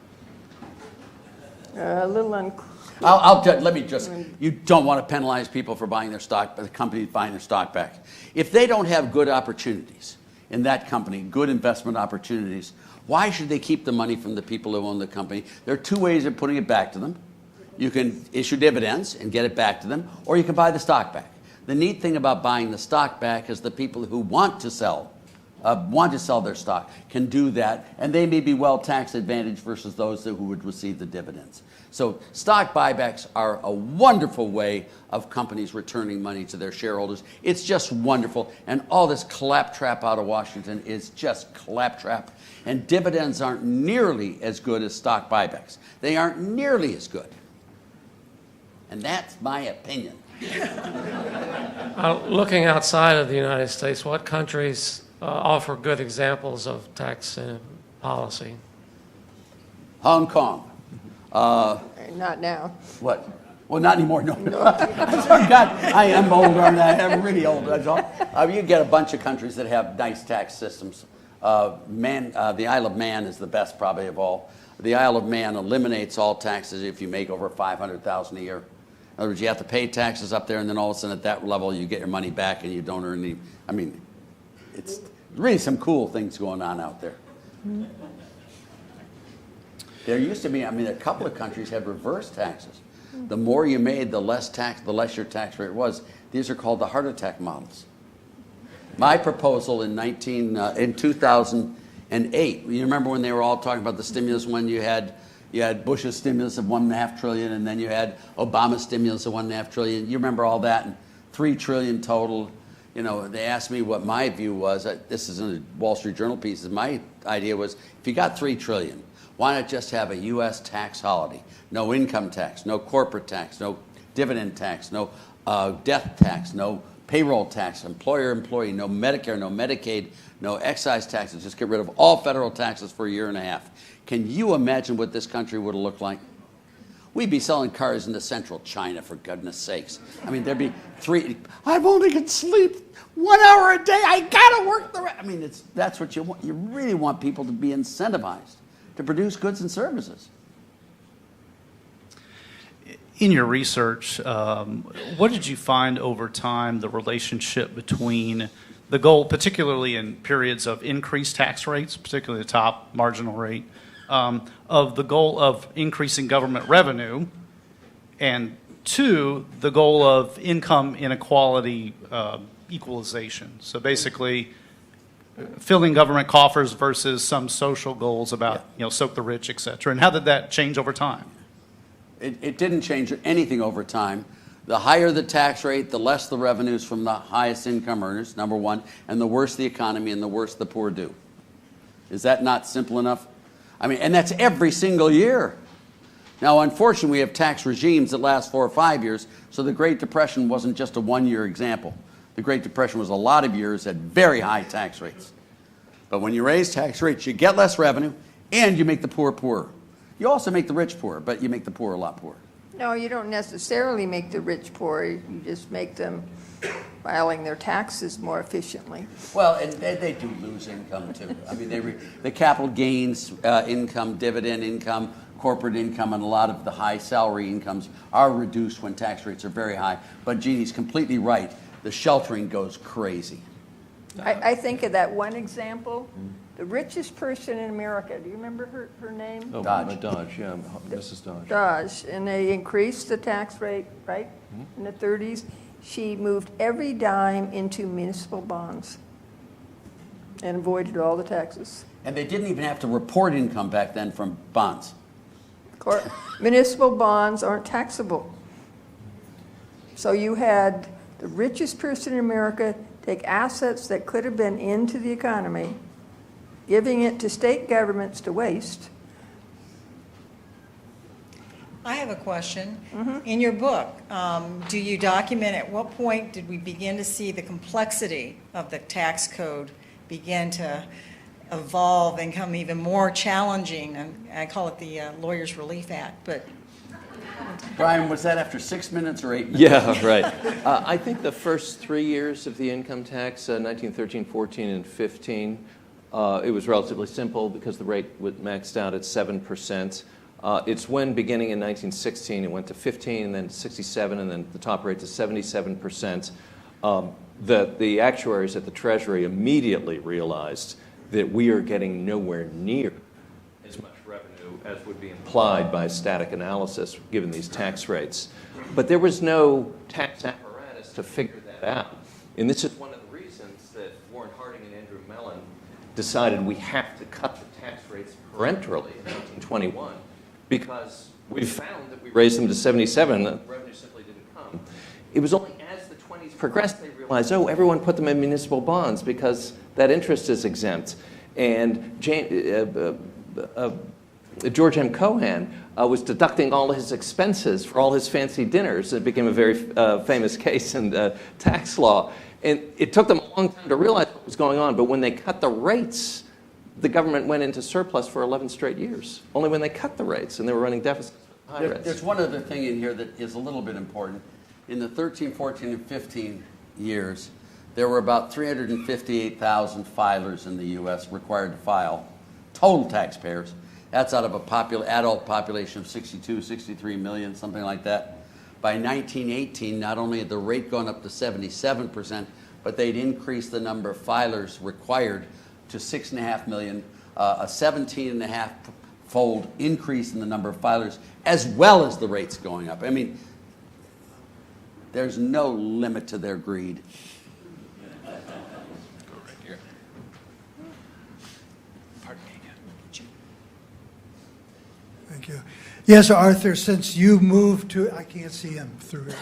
A little unclear. Let me just, you don't want to penalize people for buying their stock, but the company's buying their stock back. If they don't have good opportunities in that company, good investment opportunities, why should they keep the money from the people who own the company? There are 2 ways of putting it back to them. You can issue dividends and get it back to them, or you can buy the stock back. The neat thing about buying the stock back is the people who want to sell their stock can do that, and they may be well tax advantaged versus those who would receive the dividends. So stock buybacks are a wonderful way of companies returning money to their shareholders. It's just wonderful, and all this claptrap out of Washington is just claptrap. And dividends aren't nearly as good as stock buybacks. They aren't nearly as good. And that's my opinion. Looking outside of the United States, what countries offer good examples of tax policy? Hong Kong. Not now. What? Well, not anymore. No. I forgot. I am old on that. I'm really old. That's all. You get a bunch of countries that have nice tax systems. The Isle of Man is the best probably of all. The Isle of Man eliminates all taxes if you make over $500,000 a year. In other words, you have to pay taxes up there, and then all of a sudden at that level you get your money back and you don't earn any. I mean, it's really some cool things going on out there. There used to be, a couple of countries had reverse taxes. The more you made, the less your tax rate was. These are called the heart attack models. My proposal in 2008, you remember when they were all talking about the stimulus, when you had Bush's stimulus of $1.5 trillion, and then you had Obama's stimulus of $1.5 trillion. You remember all that, and $3 trillion total. They asked me what my view was. This is in a Wall Street Journal piece. My idea was, if you got $3 trillion, why not just have a U.S. tax holiday? No income tax, no corporate tax, no dividend tax, no death tax, no payroll tax, employer-employee, no Medicare, no Medicaid, no excise taxes. Just get rid of all federal taxes for a year and a half. Can you imagine what this country would have looked like? We'd be selling cars into central China, for goodness sakes. There'd be I've only can sleep 1 hour a day. I gotta work the rest. That's what you want. You really want people to be incentivized to produce goods and services. In your research, what did you find over time the relationship between the goal, particularly in periods of increased tax rates, particularly the top marginal rate, of the goal of increasing government revenue, and two, the goal of income inequality equalization? So basically, filling government coffers versus some social goals about, soak the rich, et cetera. And how did that change over time? It didn't change anything over time. The higher the tax rate, the less the revenues from the highest income earners, number one, and the worse the economy and the worse the poor do. Is that not simple enough? And that's every single year. Now, unfortunately, we have tax regimes that last 4 or 5 years, so the Great Depression wasn't just a one-year example. The Great Depression was a lot of years at very high tax rates. But when you raise tax rates, you get less revenue, and you make the poor poorer. You also make the rich poorer, but you make the poor a lot poorer. No, you don't necessarily make the rich poor. You just make them filing their taxes more efficiently. Well, and they do lose income, too. The capital gains income, dividend income, corporate income, and a lot of the high salary incomes are reduced when tax rates are very high. But Jeannie's completely right. The sheltering goes crazy. I think of that one example. The richest person in America, do you remember her name? Oh, Dodge. Dodge, yeah, Mrs. Dodge. Dodge, and they increased the tax rate, right, in the 30s. She moved every dime into municipal bonds and avoided all the taxes. And they didn't even have to report income back then from bonds. Municipal bonds aren't taxable. So you had the richest person in America take assets that could have been into the economy, giving it to state governments to waste. I have a question. In your book, do you document at what point did we begin to see the complexity of the tax code begin to evolve and become even more challenging? And I call it the Lawyers Relief Act, but Brian, was that after 6 minutes or 8 minutes? Yeah, right. I think the first 3 years of the income tax, 1913, 14, and 15, it was relatively simple because the rate was maxed out at 7%. It's when, beginning in 1916, it went to 15, and then 67, and then the top rate to 77%, that the actuaries at the Treasury immediately realized that we are getting nowhere near as much revenue as would be implied by static analysis given these tax rates. But there was no tax apparatus to figure that out. And this is one of the reasons that Warren Harding and Andrew Mellon decided we have to cut the tax rates parenterally in 1921, because we found that we raised them to 77 and the revenue simply didn't come. It was only as the 20s progressed they realized, oh, everyone put them in municipal bonds because that interest is exempt. And George M. Cohan was deducting all his expenses for all his fancy dinners. It became a very famous case in tax law. And it took them a long time to realize what was going on, but when they cut the rates, the government went into surplus for 11 straight years. Only when they cut the rates, and they were running deficits. There's one other thing in here that is a little bit important. In the 13, 14, and 15 years, there were about 358,000 filers in the U.S. required to file, total taxpayers. That's out of a adult population of 62, 63 million, something like that. By 1918, not only had the rate gone up to 77%, but they'd increased the number of filers required to 6.5 million, a 17.5-fold increase in the number of filers, as well as the rates going up. I mean, there's no limit to their greed. Go right here. Pardon me again. Thank you. Yes, Arthur, since you moved to, I can't see him through it.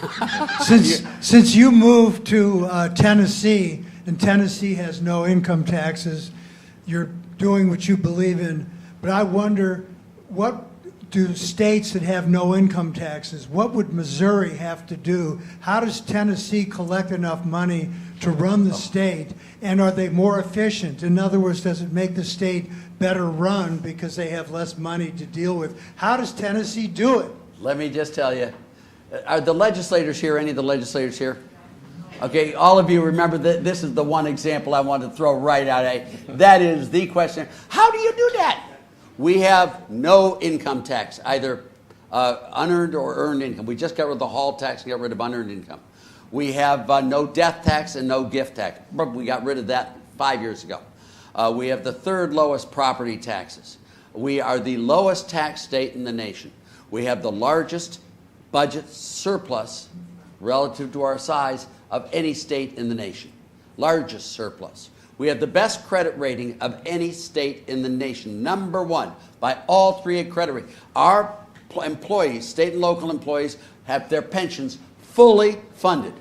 Since you moved to Tennessee, and Tennessee has no income taxes, you're doing what you believe in. But I wonder, what do states that have no income taxes, what would Missouri have to do? How does Tennessee collect enough money to run the state? And are they more efficient? In other words, does it make the state better run because they have less money to deal with? How does Tennessee do it? Let me just tell you, are the legislators here, any of the legislators here? Okay, all of you remember that this is the one example I wanted to throw right out. That is the question. How do you do that? We have no income tax, either unearned or earned income. We just got rid of the hall tax and got rid of unearned income. We have no death tax and no gift tax. We got rid of that 5 years ago. We have the third lowest property taxes. We are the lowest tax state in the nation. We have the largest budget surplus relative to our size of any state in the nation. Largest surplus. We have the best credit rating of any state in the nation. Number one by all three credit ratings. Our employees, state and local employees, have their pensions fully funded.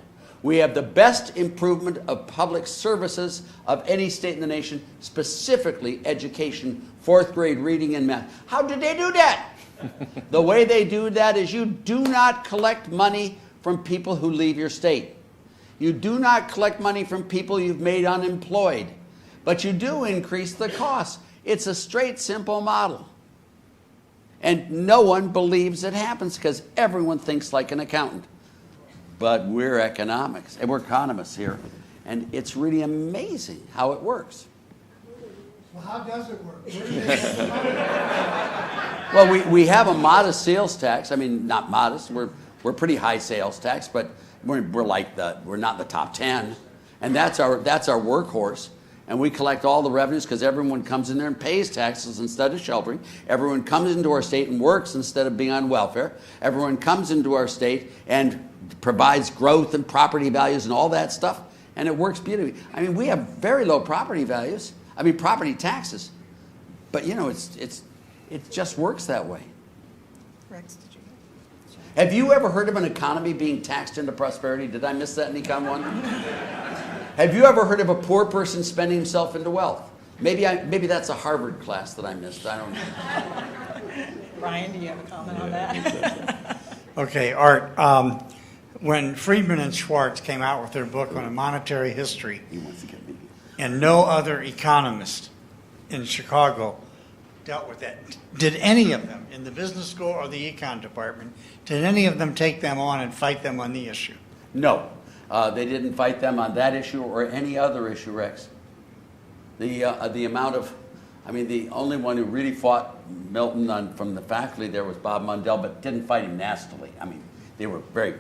We have the best improvement of public services of any state in the nation, specifically education, 4th grade reading and math. How did they do that? The way they do that is you do not collect money from people who leave your state. You do not collect money from people you've made unemployed, but you do increase the costs. It's a straight, simple model. And no one believes it happens because everyone thinks like an accountant. But we're economics, and we're economists here, and it's really amazing how it works. Well, how does it work? Well, we have a modest sales tax. I mean, not modest. We're pretty high sales tax, but we're not the top 10, and that's our workhorse. And we collect all the revenues because everyone comes in there and pays taxes instead of sheltering. Everyone comes into our state and works instead of being on welfare. Everyone comes into our state and provides growth and property values and all that stuff, and it works beautifully. I mean, we have very low property values. I mean, property taxes, but you know, it just works that way. Rex, did you? Have you ever heard of an economy being taxed into prosperity? Did I miss that in Econ 1? Have you ever heard of a poor person spending himself into wealth? Maybe that's a Harvard class that I missed. I don't know. Ryan, do you have a comment on that? Okay, Art. When Friedman and Schwartz came out with their book on a monetary history, and no other economist in Chicago dealt with that, did any of them in the business school or the econ department, did any of them take them on and fight them on the issue? No, they didn't fight them on that issue or any other issue, Rex. The amount of, I mean, the only one who really fought Milton from the faculty there was Bob Mundell, but didn't fight him nastily. I mean, they were very,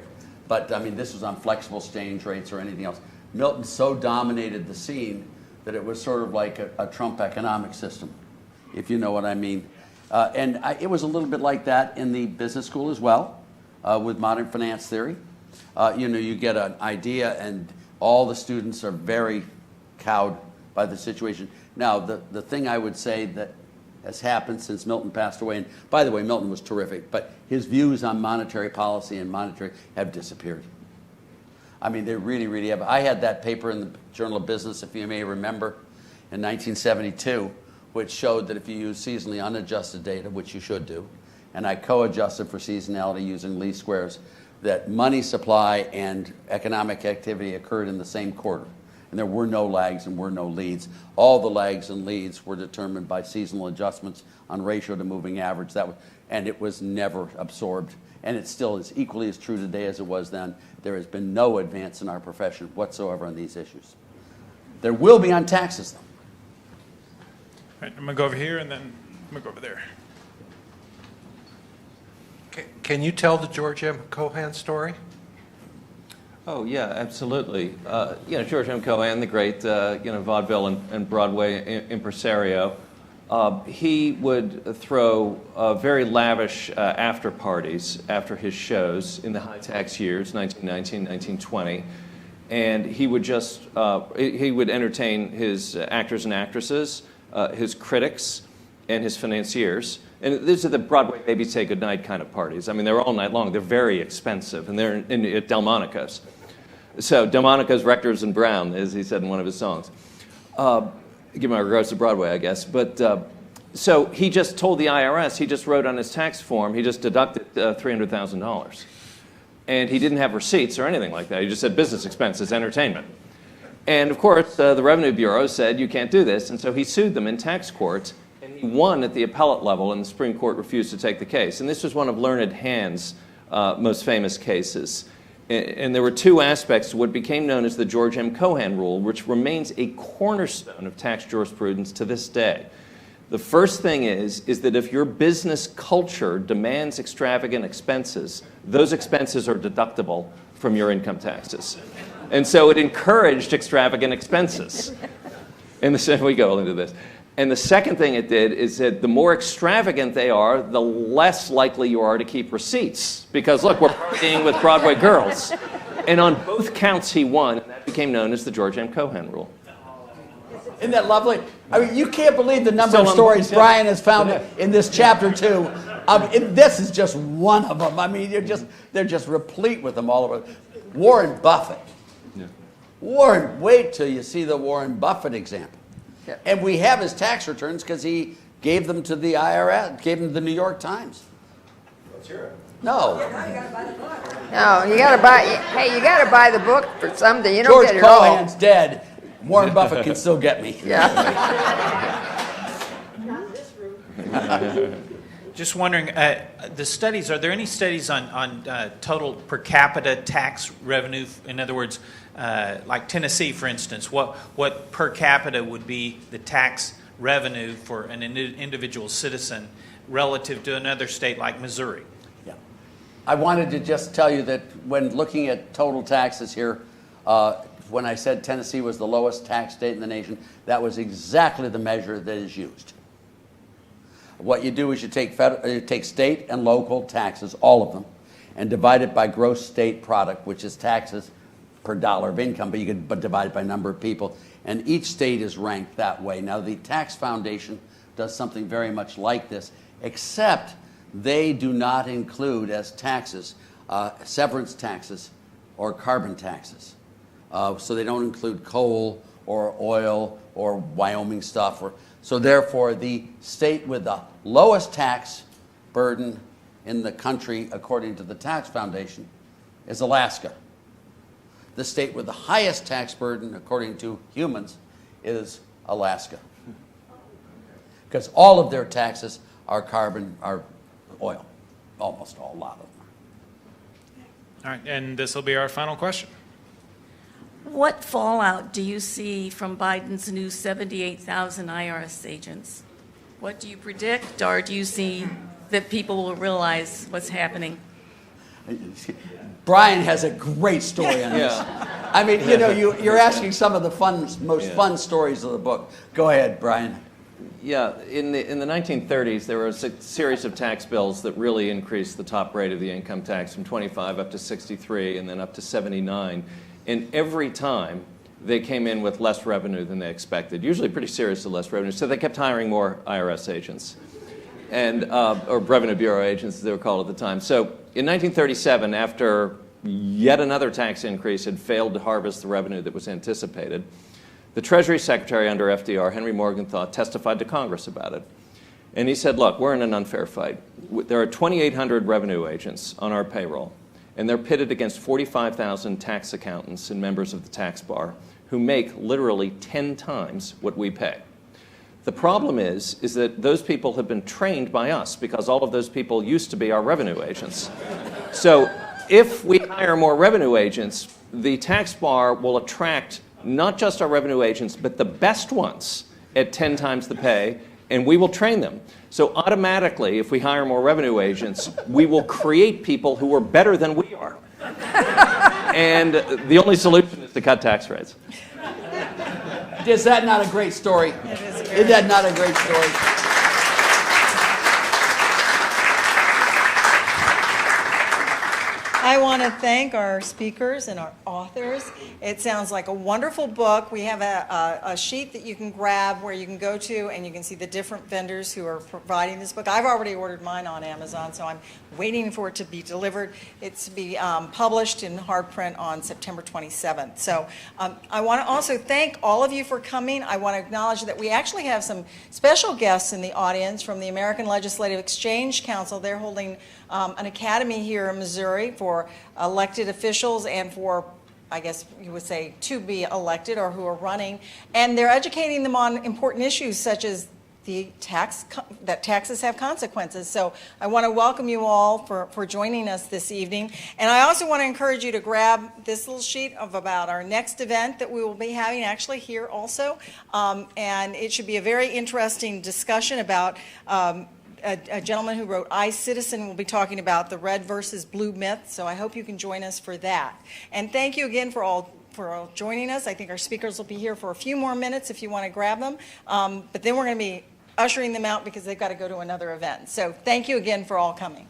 but I mean, this was on flexible exchange rates or anything else. Milton so dominated the scene that it was sort of like a Trump economic system, if you know what I mean. It was a little bit like that in the business school as well, with modern finance theory. You get an idea and all the students are very cowed by the situation. Now, the thing I would say that has happened since Milton passed away, and by the way, Milton was terrific, but his views on monetary policy and monetary have disappeared. I mean, they really, really have. I had that paper in the Journal of Business, if you may remember, in 1972, which showed that if you use seasonally unadjusted data, which you should do, and I co-adjusted for seasonality using least squares, that money supply and economic activity occurred in the same quarter. And there were no lags and were no leads. All the lags and leads were determined by seasonal adjustments on ratio to moving average. And it was never absorbed. And it still is equally as true today as it was then. There has been no advance in our profession whatsoever on these issues. There will be on taxes, though. All right, I'm going to go over here, and then I'm going to go over there. Can you tell the George M. Cohan story? Oh, yeah, absolutely. George M. Cohan, the great, vaudeville and Broadway impresario, he would throw very lavish after parties after his shows in the high tax years, 1919, 1920. And he would he would entertain his actors and actresses, his critics, and his financiers. And these are the Broadway baby say goodnight kind of parties. I mean, they're all night long. They're very expensive, and they're at Delmonico's. So Delmonico's, Rector's, and Brown, as he said in one of his songs. Give my regards to Broadway, I guess. But so he just told the IRS, he just wrote on his tax form, he just deducted $300,000. And he didn't have receipts or anything like that. He just said business expenses, entertainment. And of course, the Revenue Bureau said you can't do this, and so he sued them in tax court. He won at the appellate level, and the Supreme Court refused to take the case. And this was one of Learned Hand's most famous cases. And there were two aspects to what became known as the George M. Cohan rule, which remains a cornerstone of tax jurisprudence to this day. The first thing is that if your business culture demands extravagant expenses, those expenses are deductible from your income taxes. And so it encouraged extravagant expenses. And we go into this. And the second thing it did is that the more extravagant they are, the less likely you are to keep receipts. Because look, we're partying with Broadway girls. And on both counts he won, and that became known as the George M. Cohan rule. Isn't that lovely? I mean, you can't believe the number of stories Brian has found in this chapter 2. This is just one of them. I mean, they're just replete with them all over. Warren Buffett. Yeah. Wait till you see the Warren Buffett example. And we have his tax returns because he gave them to the IRS, gave them to the New York Times. Let's hear it. No. No, you got to buy. Hey, you got to buy the book for someday. You don't George get it all. Cohan's dead. Warren Buffett can still get me. Yeah. Just wondering, the studies, are there any studies on total per capita tax revenue? In other words, like Tennessee, for instance, what per capita would be the tax revenue for an individual citizen relative to another state like Missouri? Yeah. I wanted to just tell you that when looking at total taxes here, when I said Tennessee was the lowest tax state in the nation, that was exactly the measure that is used. What you do is you take state and local taxes, all of them, and divide it by gross state product, which is taxes per dollar of income, but you can divide it by number of people. And each state is ranked that way. Now, the Tax Foundation does something very much like this, except they do not include as taxes severance taxes or carbon taxes. So they don't include coal or oil or Wyoming stuff. So therefore, the state with the lowest tax burden in the country, according to the Tax Foundation, is Alaska. The state with the highest tax burden, according to humans, is Alaska. Because all of their taxes are carbon, are oil. Almost all, a lot of them. All right, and this will be our final question. What fallout do you see from Biden's new 78,000 IRS agents? What do you predict, or do you see that people will realize what's happening? Brian has a great story on this. Yeah. I mean, you're asking some of the most fun stories of the book. Go ahead, Brian. Yeah, in the 1930s, there was a series of tax bills that really increased the top rate of the income tax from 25 up to 63 and then up to 79. And every time, they came in with less revenue than they expected, usually pretty seriously less revenue. So they kept hiring more IRS agents, and or Revenue Bureau agents, as they were called at the time. So in 1937, after yet another tax increase had failed to harvest the revenue that was anticipated, The Treasury Secretary under FDR, Henry Morgenthau, testified to Congress about it. And he said, look, we're in an unfair fight. There are 2,800 revenue agents on our payroll, and they're pitted against 45,000 tax accountants and members of the tax bar who make literally 10 times what we pay. The problem is that those people have been trained by us because all of those people used to be our revenue agents. So if we hire more revenue agents, the tax bar will attract not just our revenue agents, but the best ones at 10 times the pay, and we will train them. So automatically, if we hire more revenue agents, we will create people who are better than we are. And the only solution is to cut tax rates. Is that not a great story? Is that not a great story? I want to thank our speakers and our authors. It sounds like a wonderful book. We have a sheet that you can grab where you can go to and you can see the different vendors who are providing this book. I've already ordered mine on Amazon, so I'm waiting for it to be delivered. It's to be published in hard print on September 27th. So I want to also thank all of you for coming. I want to acknowledge that we actually have some special guests in the audience from the American Legislative Exchange Council. They're holding an academy here in Missouri for elected officials and for, I guess you would say, to be elected or who are running. And they're educating them on important issues such as that taxes have consequences. So I want to welcome you all for joining us this evening. And I also want to encourage you to grab this little sheet about our next event that we will be having actually here also. And it should be a very interesting discussion about a gentleman who wrote I, Citizen will be talking about the red versus blue myth, so I hope you can join us for that. And thank you again for all joining us. I think our speakers will be here for a few more minutes if you want to grab them, but then we're going to be ushering them out because they've got to go to another event. So thank you again for all coming.